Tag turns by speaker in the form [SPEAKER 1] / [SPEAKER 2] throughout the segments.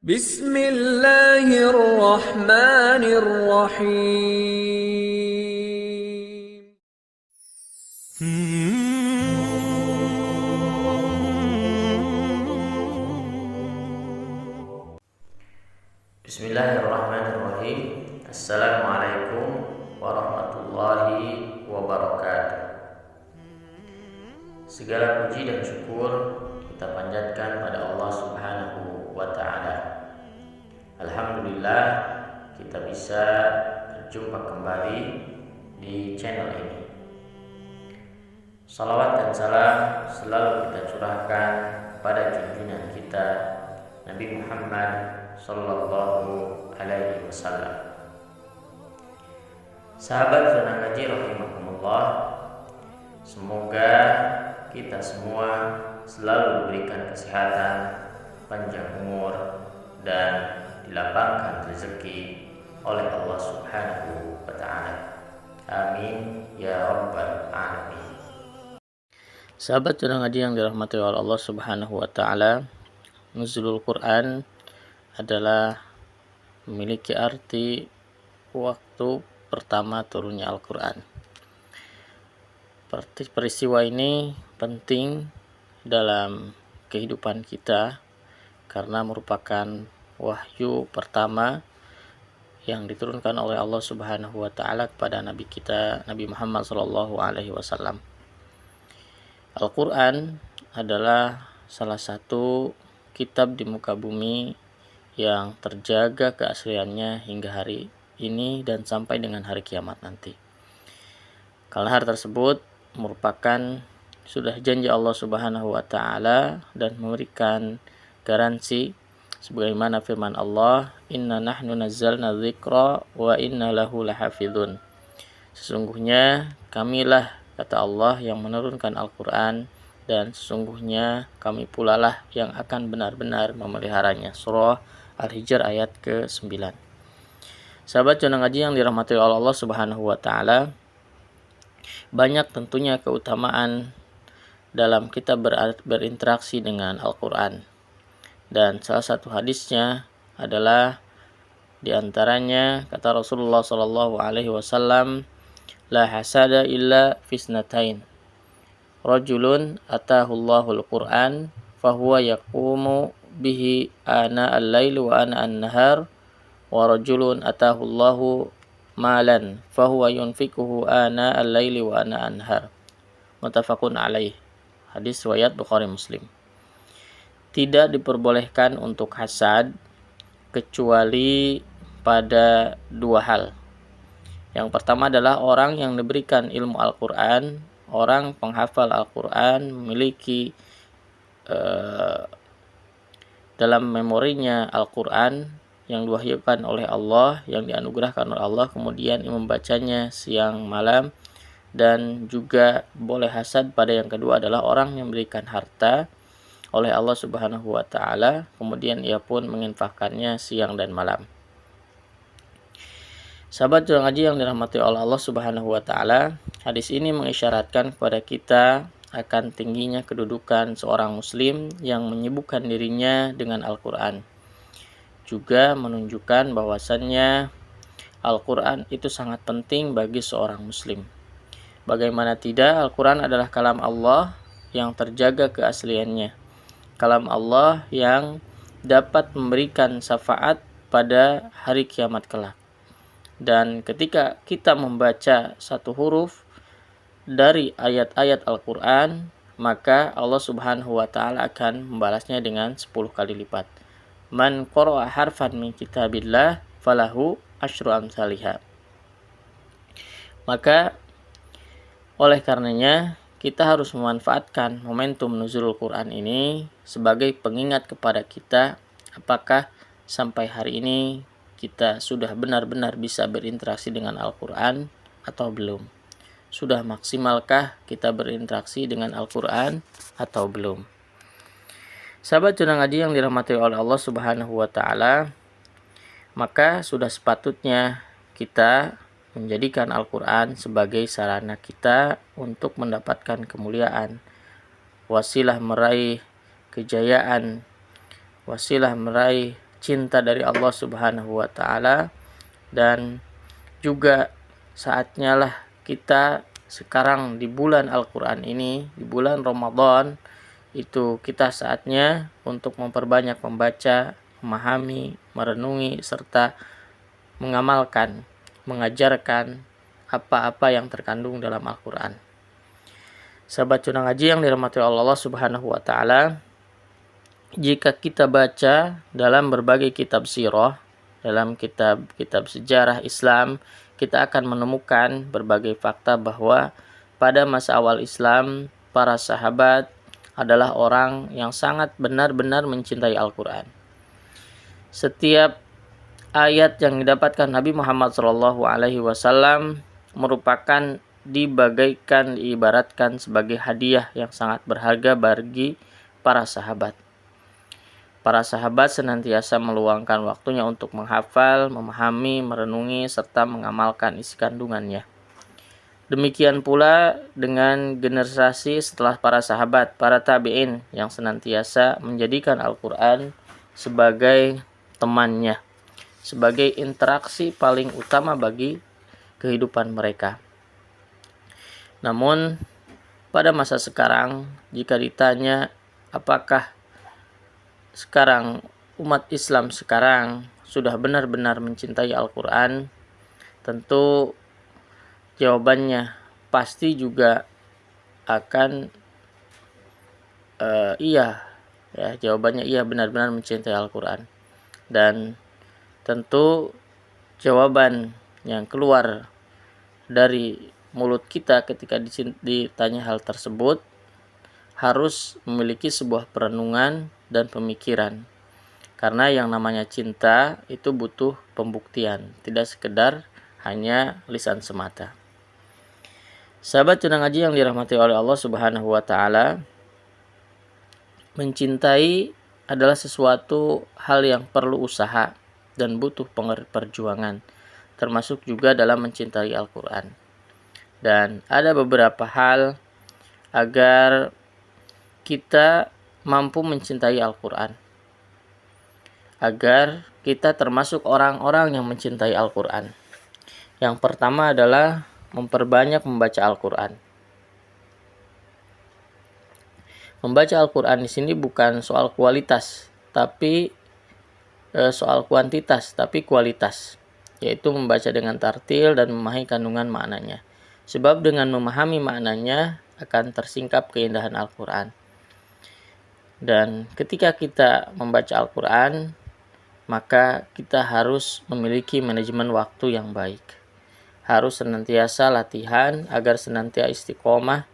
[SPEAKER 1] Bismillahirrahmanirrahim.
[SPEAKER 2] Bismillahirrahmanirrahim. Assalamualaikum warahmatullahi wabarakatuh. Segala puji dan syukur kita panjatkan pada Allah Subhanahu wa ta'ala. Alhamdulillah kita bisa berjumpa kembali di channel ini. Salawat dan salam selalu kita curahkan pada junjungan kita Nabi Muhammad sallallahu alaihi wasallam. Sahabat zona ngaji rahimakumullah, semoga kita semua selalu diberikan kesehatan, panjang umur, dan dilapangkan rezeki oleh Allah Subhanahu wa ta'ala. Amin ya rabbal alamin. Sahabat zona ngaji yang dirahmati oleh Allah Subhanahu wa ta'ala, nuzulul Quran adalah memiliki arti waktu pertama turunnya Al-Quran. Peristiwa ini penting dalam kehidupan kita karena merupakan wahyu pertama yang diturunkan oleh Allah Subhanahu wa ta'ala kepada Nabi kita, Nabi Muhammad sallallahu alaihi wasallam. Al-Quran adalah salah satu kitab di muka bumi yang terjaga keasliannya hingga hari ini dan sampai dengan hari kiamat nanti. Karena hal tersebut merupakan sudah janji Allah Subhanahu wa ta'ala dan memberikan garansi sebagaimana firman Allah, "Inna nahnu nazzalna dzikra wa inna lahu lahafizun." Sesungguhnya kamilah, kata Allah, yang menurunkan Al-Quran, dan sesungguhnya kami pula lah yang akan benar-benar memeliharanya. Surah Al-Hijr ayat ke-9. Sahabat zona ngaji yang dirahmati oleh Allah Subhanahu wa ta'ala, banyak tentunya keutamaan dalam kita berinteraksi dengan Al-Quran. Dan salah satu hadisnya adalah diantaranya kata Rasulullah sallallahu alaihi wasallam, "La hasada illa fisnatain. Rajulun atahullahul Qur'an fahuwa yaqumu bihi ana al-lail wa ana an-nahar, wa rajulun atahullahu malan fahuwa yunfikuhu ana al-lail wa ana an-nahar." Muttafaqun alaih. Hadis riwayat Bukhari Muslim. Tidak diperbolehkan untuk hasad kecuali pada dua hal. Yang pertama adalah orang yang diberikan ilmu Al-Quran, orang penghafal Al-Quran, memiliki dalam memorinya Al-Quran yang diwahyukan oleh Allah, yang dianugerahkan oleh Allah, kemudian membacanya siang malam. Dan juga boleh hasad pada yang kedua adalah orang yang memberikan harta oleh Allah Subhanahu wa ta'ala, kemudian ia pun menginfakkannya siang dan malam. Sahabat zona ngaji yang dirahmati oleh Allah Subhanahu wa ta'ala, hadis ini mengisyaratkan kepada kita akan tingginya kedudukan seorang muslim yang menyibukkan dirinya dengan Al-Quran. Juga menunjukkan bahwasannya Al-Quran itu sangat penting bagi seorang muslim. Bagaimana tidak, Al-Quran adalah kalam Allah yang terjaga keasliannya. Kalam Allah yang dapat memberikan syafaat pada hari kiamat kelak. Dan ketika kita membaca satu huruf dari ayat-ayat Al-Quran, maka Allah Subhanahu wa ta'ala akan membalasnya dengan 10 kali lipat. Man qara'a harfan min kitabillah falahu asyru amsalihha. Maka oleh karenanya kita harus memanfaatkan momentum nuzulul Quran ini sebagai pengingat kepada kita apakah sampai hari ini kita sudah benar-benar bisa berinteraksi dengan Al-Quran atau belum. Sudah maksimalkah kita berinteraksi dengan Al-Quran atau belum. Sahabat zona ngaji yang dirahmati oleh Allah Subhanahu wa ta'ala, maka sudah sepatutnya kita menjadikan Al-Quran sebagai sarana kita untuk mendapatkan kemuliaan, wasilah meraih kejayaan, wasilah meraih cinta dari Allah Subhanahu wa taala, dan juga saatnya lah kita sekarang di bulan Al-Qur'an ini, di bulan Ramadan, itu kita saatnya untuk memperbanyak membaca, memahami, merenungi, serta mengamalkan, mengajarkan apa-apa yang terkandung dalam Al-Qur'an. Sahabat Cuna Ngaji yang dirahmati Allah Subhanahu wa taala, jika kita baca dalam berbagai kitab sirah, dalam kitab-kitab sejarah Islam, kita akan menemukan berbagai fakta bahwa pada masa awal Islam, para sahabat adalah orang yang sangat benar-benar mencintai Al-Quran. Setiap ayat yang didapatkan Nabi Muhammad SAW merupakan diibaratkan sebagai hadiah yang sangat berharga bagi para sahabat. Para sahabat senantiasa meluangkan waktunya untuk menghafal, memahami, merenungi, serta mengamalkan isi kandungannya. Demikian pula dengan generasi setelah para sahabat, para tabi'in yang senantiasa menjadikan Al-Quran sebagai temannya, sebagai interaksi paling utama bagi kehidupan mereka. Namun, pada masa sekarang, jika ditanya apakah sekarang umat Islam sekarang sudah benar-benar mencintai Al-Quran, tentu jawabannya pasti juga akan iya, ya, jawabannya iya, benar-benar mencintai Al-Quran. Dan tentu jawaban yang keluar dari mulut kita ketika ditanya hal tersebut harus memiliki sebuah perenungan dan pemikiran. Karena yang namanya cinta itu butuh pembuktian, tidak sekedar hanya lisan semata. Sahabat Cuna Ngaji yang dirahmati oleh Allah Subhanahu wa taala, mencintai adalah sesuatu hal yang perlu usaha dan butuh perjuangan, termasuk juga dalam mencintai Al-Quran. Dan ada beberapa hal agar kita mampu mencintai Al-Quran, agar kita termasuk orang-orang yang mencintai Al-Quran. Yang pertama adalah memperbanyak membaca Al-Quran. Membaca Al-Quran di sini bukan soal kualitas, tapi soal kuantitas, tapi kualitas, yaitu membaca dengan tartil dan memahami kandungan maknanya. Sebab dengan memahami maknanya akan tersingkap keindahan Al-Quran. Dan ketika kita membaca Al-Quran, maka kita harus memiliki manajemen waktu yang baik. Harus senantiasa latihan agar senantiasa istiqomah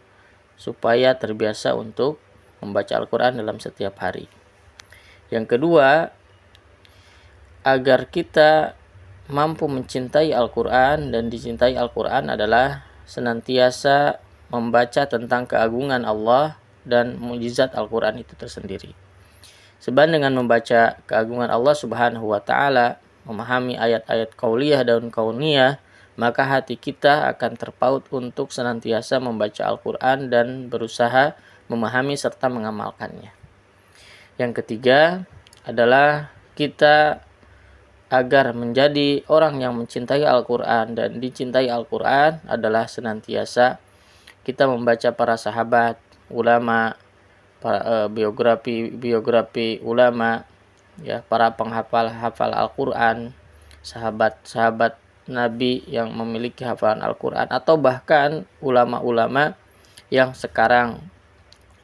[SPEAKER 2] supaya terbiasa untuk membaca Al-Quran dalam setiap hari. Yang kedua, agar kita mampu mencintai Al-Quran dan dicintai Al-Quran adalah senantiasa membaca tentang keagungan Allah dan mukjizat Al-Quran itu tersendiri. Sebab dengan membaca keagungan Allah Subhanahu wa taala, memahami ayat-ayat qauliyah dan kauniyah, maka hati kita akan terpaut untuk senantiasa membaca Al-Quran dan berusaha memahami serta mengamalkannya. Yang ketiga adalah kita agar menjadi orang yang mencintai Al-Quran dan dicintai Al-Quran adalah senantiasa kita membaca para sahabat, ulama, para biografi ulama, ya, para penghafal Al-Quran, sahabat-sahabat Nabi yang memiliki hafalan Al-Quran, atau bahkan ulama-ulama yang sekarang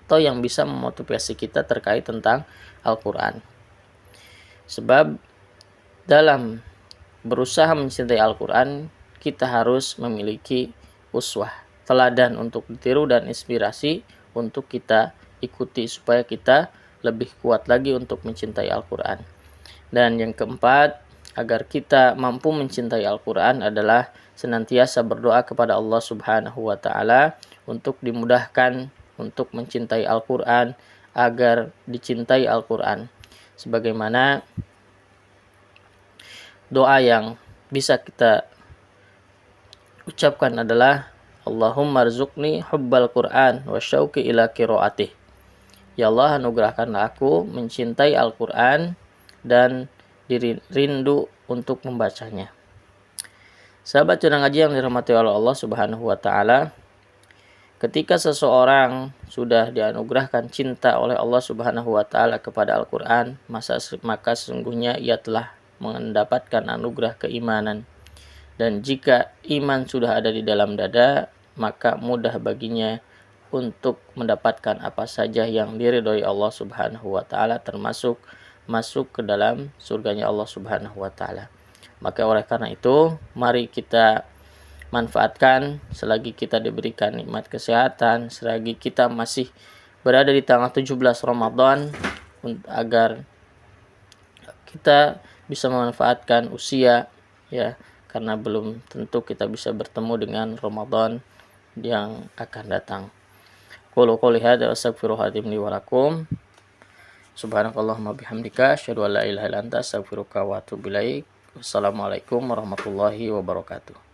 [SPEAKER 2] atau yang bisa memotivasi kita terkait tentang Al-Quran. Sebab dalam berusaha mencintai Al-Quran, kita harus memiliki uswah, teladan untuk ditiru dan inspirasi untuk kita ikuti supaya kita lebih kuat lagi untuk mencintai Al-Quran. Dan yang keempat, agar kita mampu mencintai Al-Quran adalah senantiasa berdoa kepada Allah Subhanahu wa taala untuk dimudahkan untuk mencintai Al-Quran, agar dicintai Al-Quran. Sebagaimana doa yang bisa kita ucapkan adalah Allahumma rzuqni hubbal Qur'an wa syauqi ila qiraatih. Ya Allah, anugerahkanlah aku mencintai Al-Quran dan rindu untuk membacanya. Sahabat Cuna Ngaji yang dirahmati oleh Allah Subhanahu wa taala, ketika seseorang sudah dianugerahkan cinta oleh Allah Subhanahu wa taala kepada Al-Qur'an, maka sesungguhnya ia telah mendapatkan anugerah keimanan. Dan jika iman sudah ada di dalam dada, maka mudah baginya untuk mendapatkan apa saja yang diridhoi Allah Subhanahu wa taala, termasuk masuk ke dalam surganya Allah Subhanahu wa taala. Maka oleh karena itu, mari kita manfaatkan selagi kita diberikan nikmat kesehatan, selagi kita masih berada di tanggal 17 Ramadan, agar kita bisa memanfaatkan usia, ya, karena belum tentu kita bisa bertemu dengan Ramadan yang akan datang. Qulu qouli hadza wa astaghfirullahaladzim li wa lakum. Subhanakallahumma bihamdika asyhadu an la ilaha illa anta astaghfiruka wa atubu ilaik. Wassalamualaikum warahmatullahi wabarakatuh.